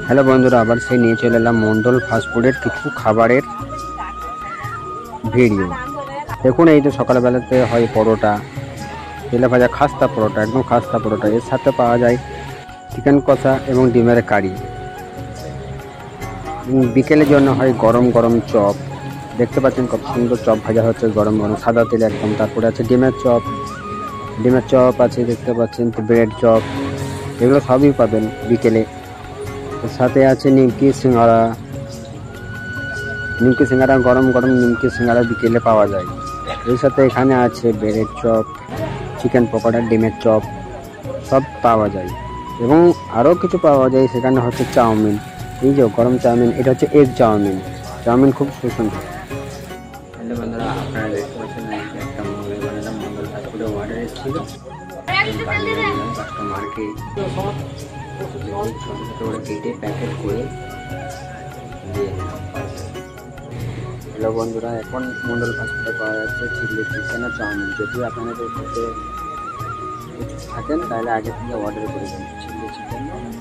Hello বন্ধুরা, আবার সেই নিয়ে চলে এলাম মন্ডল ফাস্টফুডের কিছু খাবারের ভিডিও। দেখুন, এই তো সকালবেলাতে হয় পরোটা, তেলে ভাজা খাস্তা পরোটা, একদম খাস্তা পরোটা। এর সাথে পাওয়া যায় চিকেন কষা এবং ডিমের কারি। বিকেলের জন্য হয় গরম গরম চপ। দেখতে পাচ্ছেন কত সুন্দর চপ ভাজা হচ্ছে গরম গরম সাদা তেলে একদম। তারপরে আছে ডিমের চপ, আছে দেখতে পাচ্ছেন, তো ব্রেড চপ, এগুলো সবই পাবেন বিকেলে। এর সাথে আছে নিমকি সিঙ্গারা, গরম গরম নিমকি সিঙ্গারা বিকেলে পাওয়া যায়। এর সাথে এখানে আছে ব্রেড চপ, চিকেন পকোড়া, ডিমের চপ, সব পাওয়া যায়। এবং আরও কিছু পাওয়া যায় সেখানে হচ্ছে চাউমিন। এই যে গরম চাউমিন, এটা হচ্ছে এগ চাউমিন। চাউমিন খুব সুস্বাদু। হ্যালো বন্ধুরা, আপনারা দেখতে পাচ্ছেন একটা মোবাইল বানালাম, মন্ডল ফাস্টফুডে অর্ডার এসেছিল। কাস্টমারকে ছোটো ছোটো করে কেটে প্যাকেট করে দিয়ে দিলাম। হ্যালো বন্ধুরা, এখন মন্ডল ফাস্টফুডে পাওয়া যাচ্ছে চিলি চিকেন আর চাউমিন। যদি আপনাদের সাথে থাকেন তাহলে আগে থেকে অর্ডার করে দেন চিলি চিকেন চাউমিন।